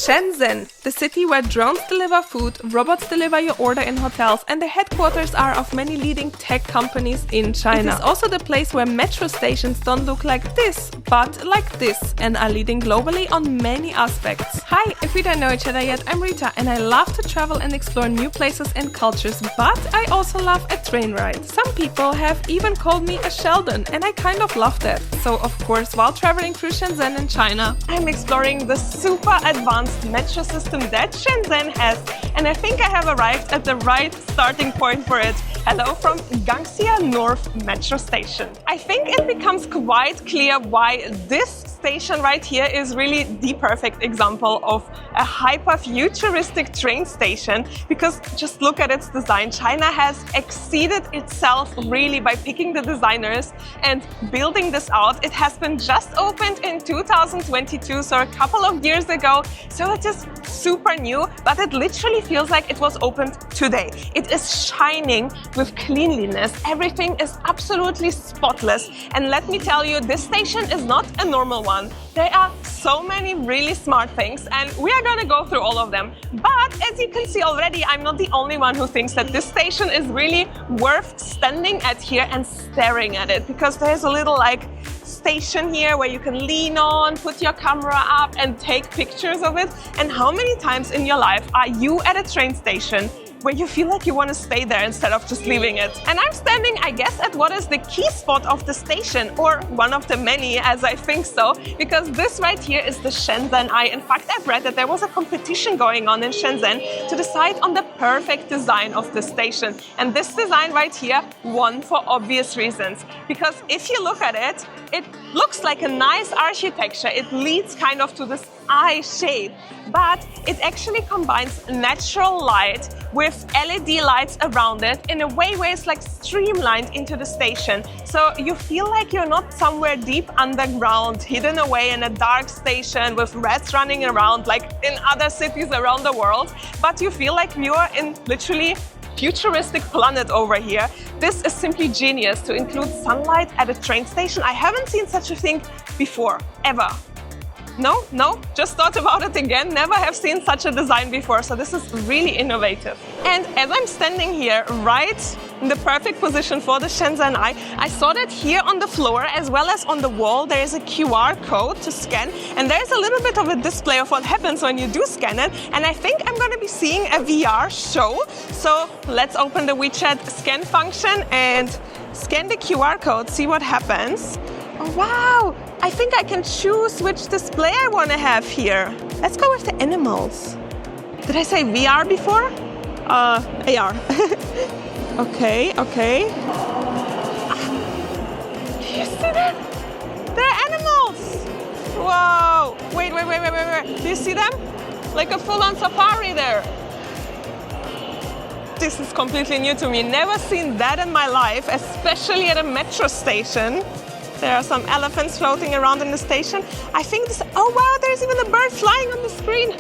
Shenzhen, the city where drones deliver food, robots deliver your order in hotels, and the headquarters are of many leading tech companies in China. It is also the place where metro stations don't look like this, but like this, and are leading globally on many aspects. Hi, if we don't know each other yet, I'm Rita, and I love to travel and explore new places and cultures, but I also love a train ride. Some people have even called me a Sheldon, and I kind of love that. So of course, while traveling through Shenzhen in China, I'm exploring the super advanced metro system that Shenzhen has, and I think I have arrived at the right starting point for it. Hello from Gangxia North Metro Station. I think it becomes quite clear why this station right here is really the perfect example of a hyper-futuristic train station, because just look at its design. China has exceeded itself really by picking the designers and building this out. It has been just opened in 2022, so a couple of years ago, so it is super new, but it literally feels like it was opened today. It is shining with cleanliness. Everything is absolutely spotless, and let me tell you, this station is not a normal one. There are so many really smart things, and we are going to go through all of them. But as you can see already, I'm not the only one who thinks that this station is really worth standing at here and staring at it, because there's a little station here where you can lean on, put your camera up and take pictures of it. And how many times in your life are you at a train station where you feel like you want to stay there instead of just leaving it? And I'm standing, I guess, at what is the key spot of the station, or one of the many, as I think so, because this right here is the Shenzen Eye. In fact, I've read that there was a competition going on in Shenzhen to decide on the perfect design of the station. And this design right here won for obvious reasons, because if you look at it, it looks like a nice architecture. It leads kind of to this eye shape, but it actually combines natural light with LED lights around it in a way where it's like streamlined into the station. So you feel like you're not somewhere deep underground, hidden away in a dark station with rats running around like in other cities around the world, but you feel like you're in literally futuristic planet over here. This is simply genius to include sunlight at a train station. I haven't seen such a thing before, ever. No, just thought about it again. Never have seen such a design before, so this is really innovative. And as I'm standing here, right in the perfect position for the Shenzen Eye, I saw that here on the floor, as well as on the wall, there is a QR code to scan, and there's a little bit of a display of what happens when you do scan it, and I think I'm going to be seeing a VR show. So let's open the WeChat scan function and scan the QR code, see what happens. Oh, wow! I think I can choose which display I want to have here. Let's go with the animals. Did I say VR before? AR. Okay. Do you see that? They're animals! Whoa! Wait. Do you see them? Like a full-on safari there. This is completely new to me. Never seen that in my life, especially at a metro station. There are some elephants floating around in the station. I think this, oh wow, there's even a bird flying on the screen.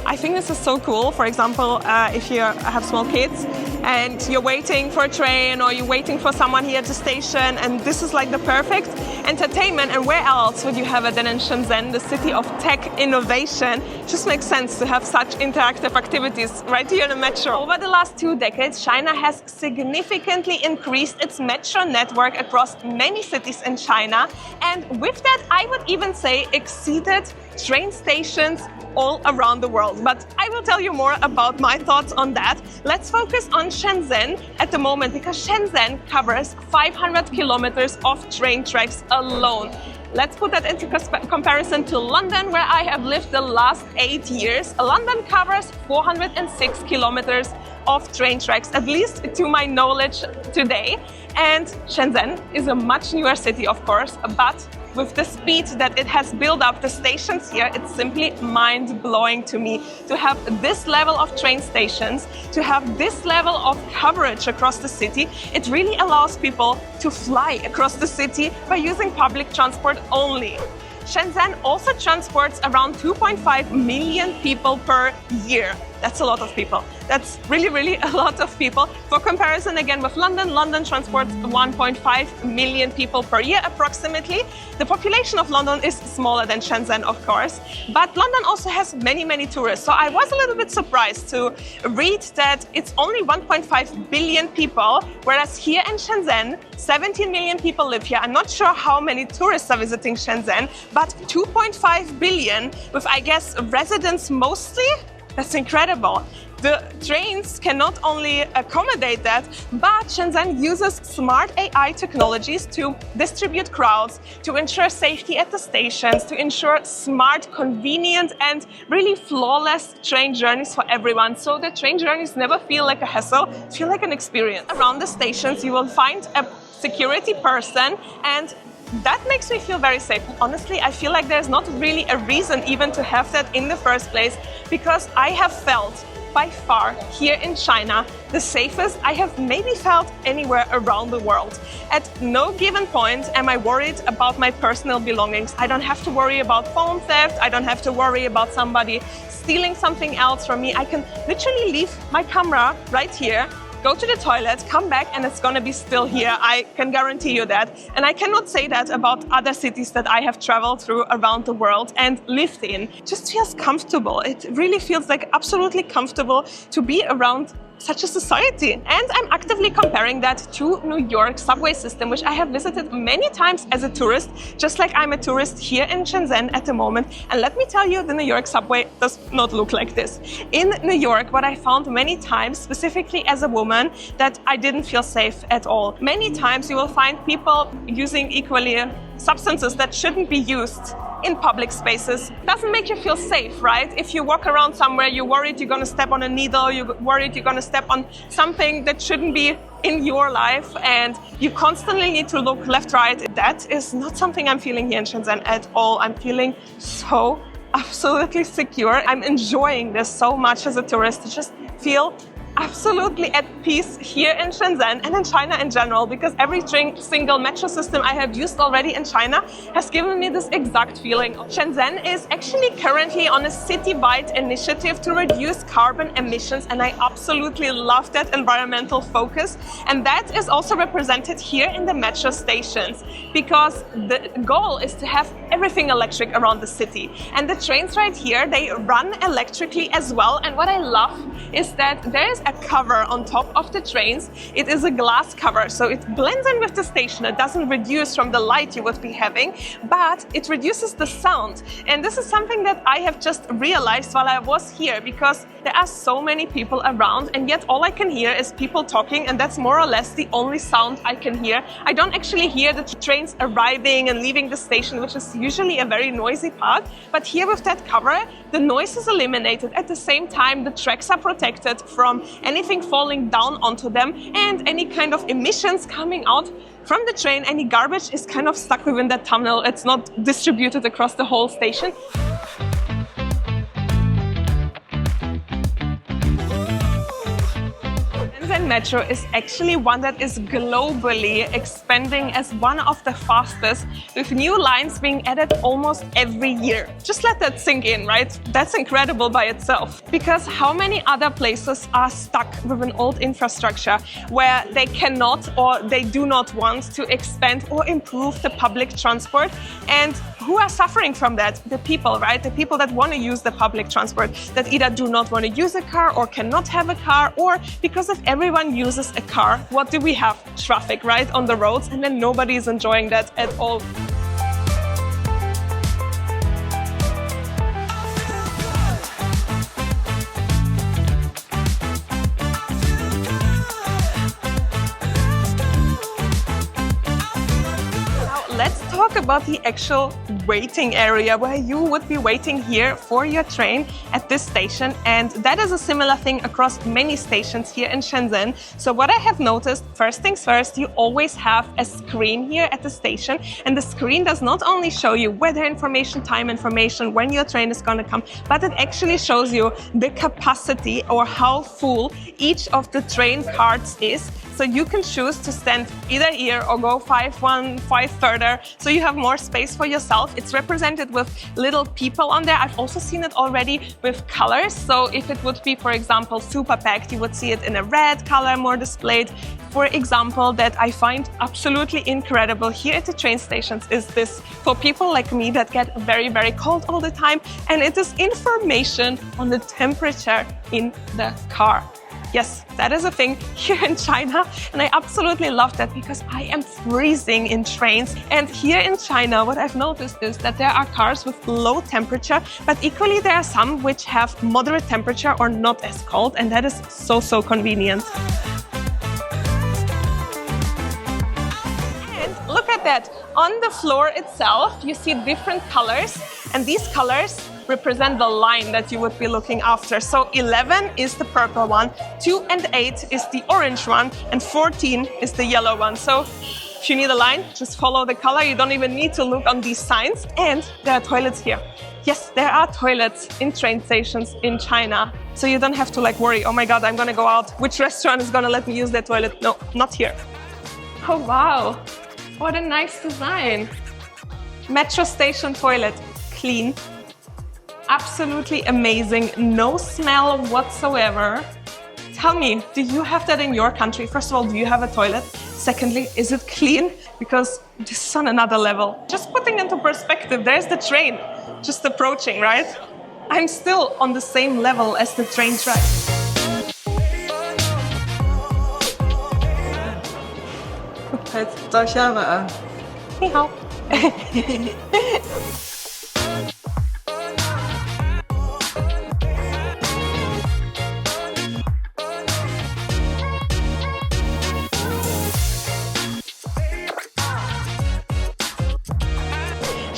I think this is so cool. For example, if you have small kids and you're waiting for a train or you're waiting for someone here at the station, and this is like the perfect entertainment. And where else would you have it than in Shenzhen, the city of tech innovation? It just makes sense to have such interactive activities right here in the metro. Over the last 2 decades, China has significantly increased its metro network across many cities in China, and with that, I would even say exceeded train stations all around the world. But I will tell you more about my thoughts on that. Let's focus on Shenzhen at the moment, because Shenzhen covers 500 kilometers of train tracks alone. Let's put that into comparison to London, where I have lived the last 8 years. London covers 406 kilometers of train tracks, at least to my knowledge today. And Shenzhen is a much newer city, of course, but with the speed that it has built up the stations here, it's simply mind-blowing to me to have this level of train stations, to have this level of coverage across the city. It really allows people to fly across the city by using public transport only. Shenzhen also transports around 2.5 million people per year. That's a lot of people. That's really, really a lot of people. For comparison, again, with London, London transports 1.5 million people per year, approximately. The population of London is smaller than Shenzhen, of course, but London also has many, many tourists. So I was a little bit surprised to read that it's only 1.5 billion people, whereas here in Shenzhen, 17 million people live here. I'm not sure how many tourists are visiting Shenzhen, but 2.5 billion with, I guess, residents mostly. That's incredible. The trains can not only accommodate that, but Shenzhen uses smart AI technologies to distribute crowds, to ensure safety at the stations, to ensure smart, convenient, and really flawless train journeys for everyone. So the train journeys never feel like a hassle, feel like an experience. Around the stations, you will find a security person, and that makes me feel very safe. Honestly, I feel like there's not really a reason even to have that in the first place, because I have felt by far here in China the safest I have maybe felt anywhere around the world. At no given point am I worried about my personal belongings. I don't have to worry about phone theft. I don't have to worry about somebody stealing something else from me. I can literally leave my camera right here, go to the toilet, come back, and it's gonna be still here. I can guarantee you that. And I cannot say that about other cities that I have traveled through around the world and lived in. It just feels comfortable. It really feels like absolutely comfortable to be around such a society. And I'm actively comparing that to New York subway system, which I have visited many times as a tourist, just like I'm a tourist here in Shenzhen at the moment. And let me tell you, the New York subway does not look like this. In New York, what I found many times, specifically as a woman, that I didn't feel safe at all. Many times you will find people using equally substances that shouldn't be used in public spaces. Doesn't make you feel safe, right? If you walk around somewhere, you're worried you're gonna step on a needle, you're worried you're gonna step on something that shouldn't be in your life, and you constantly need to look left, right. That is not something I'm feeling here in Shenzhen at all. I'm feeling so absolutely secure. I'm enjoying this so much as a tourist, to just feel absolutely at peace here in Shenzhen and in China in general, because every single metro system I have used already in China has given me this exact feeling. Shenzhen is actually currently on a city-wide initiative to reduce carbon emissions, and I absolutely love that environmental focus. And that is also represented here in the metro stations, because the goal is to have everything electric around the city. And the trains right here, they run electrically as well. And what I love is that there is a cover on top of the trains. It is a glass cover, so it blends in with the station. It doesn't reduce from the light you would be having, but it reduces the sound. And this is something that I have just realized while I was here, because there are so many people around, and yet all I can hear is people talking, and that's more or less the only sound I can hear. I don't actually hear the trains arriving and leaving the station, which is usually a very noisy part, but here with that cover, the noise is eliminated. At the same time, the tracks are protected from anything falling down onto them, and any kind of emissions coming out from the train, any garbage is kind of stuck within that tunnel. It's not distributed across the whole station. Shenzhen Metro is actually one that is globally expanding as one of the fastest, with new lines being added almost every year. Just let that sink in, right? That's incredible by itself. Because how many other places are stuck with an old infrastructure where they cannot or they do not want to expand or improve the public transport? And who are suffering from that? The people, right? The people that want to use the public transport, that either do not want to use a car or cannot have a car, or because if everyone uses a car, what do we have? Traffic, right, on the roads, and then nobody is enjoying that at all. Let's talk about the actual waiting area where you would be waiting here for your train at this station. And that is a similar thing across many stations here in Shenzhen. So what I have noticed, first things first, you always have a screen here at the station. And the screen does not only show you weather information, time information, when your train is going to come, but it actually shows you the capacity or how full each of the train cards is. So you can choose to stand either here or go 5 further. So you have more space for yourself. It's represented with little people on there. I've also seen it already with colors. So if it would be, for example, super packed, you would see it in a red color more displayed. For example, that I find absolutely incredible here at the train stations is this for people like me that get very, very cold all the time. And it is information on the temperature in the car. Yes, that is a thing here in China, and I absolutely love that because I am freezing in trains. And here in China, what I've noticed is that there are cars with low temperature, but equally there are some which have moderate temperature or not as cold, and that is so, so convenient. And look at that. On the floor itself, you see different colors, and these colors represent the line that you would be looking after. So 11 is the purple one, 2 and 8 is the orange one, and 14 is the yellow one. So if you need a line, just follow the color. You don't even need to look on these signs. And there are toilets here. Yes, there are toilets in train stations in China. So you don't have to like worry, oh my God, I'm gonna go out. Which restaurant is gonna let me use that toilet? No, not here. Oh wow, what a nice design. Metro station toilet, clean. Absolutely amazing, no smell whatsoever. Tell me, do you have that in your country? First of all, do you have a toilet? Secondly, is it clean? Because this is on another level. Just putting into perspective, there's the train just approaching, right? I'm still on the same level as the train track. Ni hao.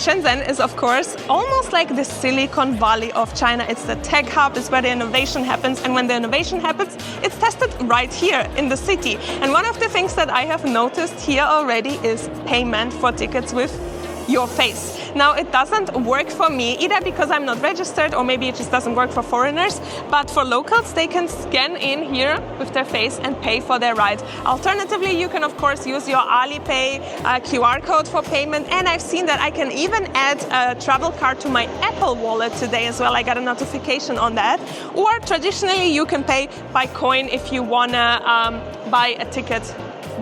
Shenzhen is, of course, almost like the Silicon Valley of China. It's the tech hub, it's where the innovation happens. And when the innovation happens, it's tested right here in the city. And one of the things that I have noticed here already is payment for tickets with your face. Now, it doesn't work for me either because I'm not registered, or maybe it just doesn't work for foreigners. But for locals, they can scan in here with their face and pay for their ride. Alternatively, you can, of course, use your Alipay QR code for payment. And I've seen that I can even add a travel card to my Apple Wallet today as well. I got a notification on that. Or traditionally, you can pay by coin if you want to buy a ticket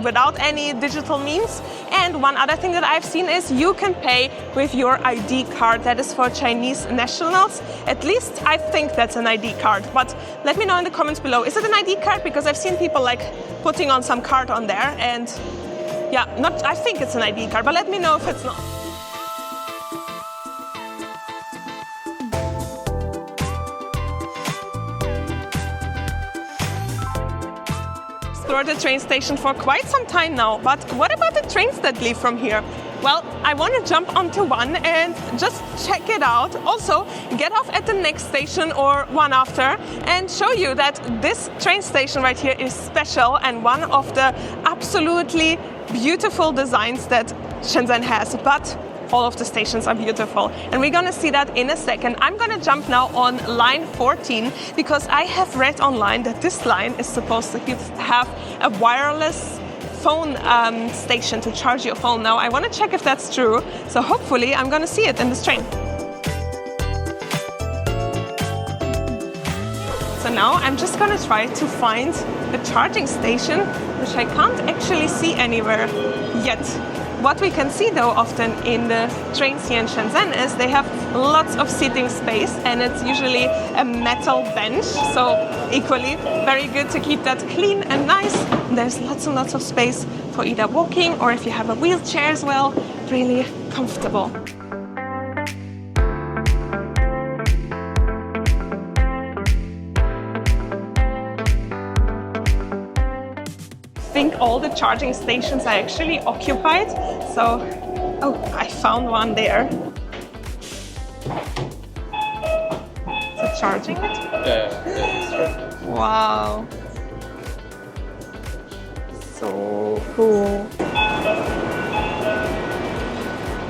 without any digital means. And one other thing that I've seen is you can pay with your ID card. That is for Chinese nationals. At least I think that's an ID card. But let me know in the comments below. Is it an ID card? Because I've seen people like putting on some card on there. And yeah, I think it's an ID card, but let me know if it's not. Explored the train station for quite some time now, but what about the trains that leave from here? Well, I want to jump onto one and just check it out. Also, get off at the next station or one after and show you that this train station right here is special and one of the absolutely beautiful designs that Shenzhen has. But all of the stations are beautiful, and we're gonna see that in a second. I'm gonna jump now on line 14 because I have read online that this line is supposed to have a wireless phone station to charge your phone. Now I want to check if that's true, so hopefully I'm gonna see it in this train. So now I'm just gonna try to find a charging station, which I can't actually see anywhere yet. What we can see though often in the trains here in Shenzhen is they have lots of seating space, and it's usually a metal bench, so equally very good to keep that clean and nice. There's lots and lots of space for either walking or if you have a wheelchair as well, really comfortable. I think all the charging stations are actually occupied. So, oh, I found one there. Is it charging it? Yeah. Wow. So cool.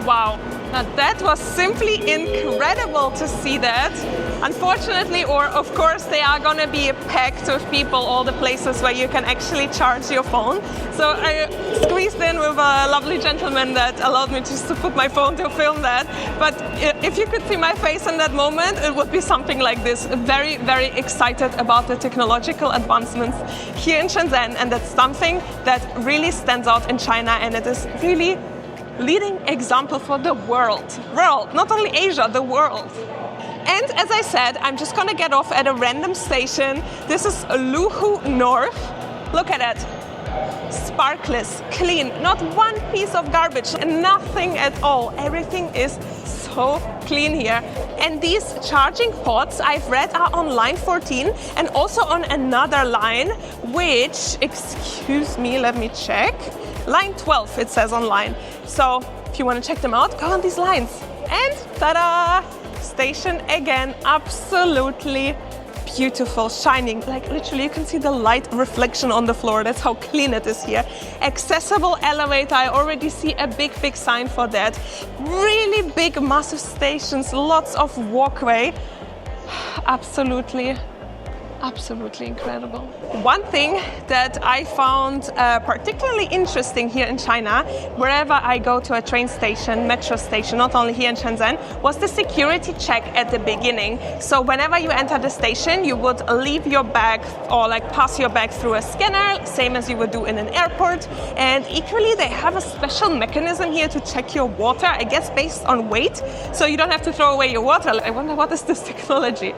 Wow. Now that was simply incredible to see that. Unfortunately, or of course, they are gonna be packed with people, all the places where you can actually charge your phone. So I squeezed in with a lovely gentleman that allowed me just to put my phone to film that. But if you could see my face in that moment, it would be something like this. Very, very excited about the technological advancements here in Shenzhen, and that's something that really stands out in China, and it is really leading example for the world, not only Asia, the world. And as I said, I'm just gonna get off at a random station. This is Luhu North. Look at it. Sparkless, clean, not one piece of garbage, nothing at all. Everything is so clean here. And these charging ports, I've read, are on line 14 and also on another line, which, excuse me, let me check. Line 12, it says online. So if you want to check them out, go on these lines. And ta-da! Station again, absolutely beautiful, shining. Like literally you can see the light reflection on the floor. That's how clean it is here. Accessible elevator, I already see a big sign for that. Really big, massive stations, lots of walkway. Absolutely incredible. One thing that I found particularly interesting here in China, wherever I go to a train station, metro station, not only here in Shenzhen, was the security check at the beginning. So whenever you enter the station, you would leave your bag or like pass your bag through a scanner, same as you would do in an airport. And equally, they have a special mechanism here to check your water, I guess based on weight. So you don't have to throw away your water. I wonder what is this technology?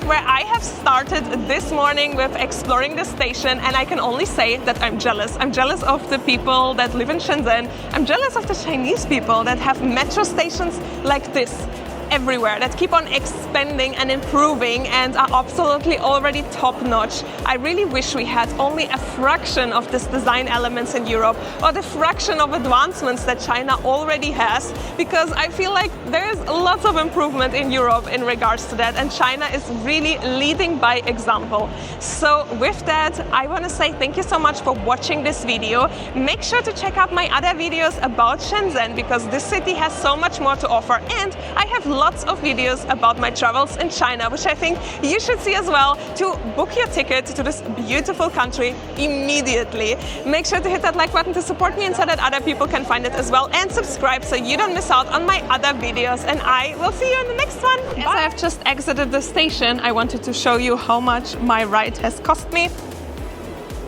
Where I have started this morning with exploring the station, and I can only say that I'm jealous. I'm jealous of the people that live in Shenzhen. I'm jealous of the Chinese people that have metro stations like this everywhere, that keep on expanding and improving and are absolutely already top-notch. I really wish we had only a fraction of these design elements in Europe, or the fraction of advancements that China already has, because I feel like there is lots of improvement in Europe in regards to that, and China is really leading by example. So with that, I want to say thank you so much for watching this video. Make sure to check out my other videos about Shenzhen, because this city has so much more to offer, and I have lots of videos about my travels in China, which I think you should see as well, to book your ticket to this beautiful country immediately. Make sure to hit that like button to support me and so that other people can find it as well, and subscribe so you don't miss out on my other videos, and I will see you in the next one. As I have just exited the station, I wanted to show you how much my ride has cost me.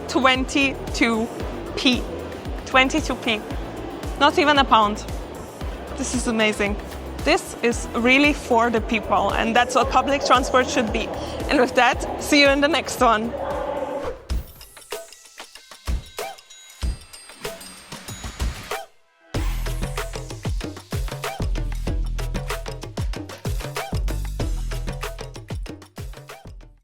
22p. 22p. Not even a pound. This is amazing. This is really for the people, and that's what public transport should be. And with that, see you in the next one.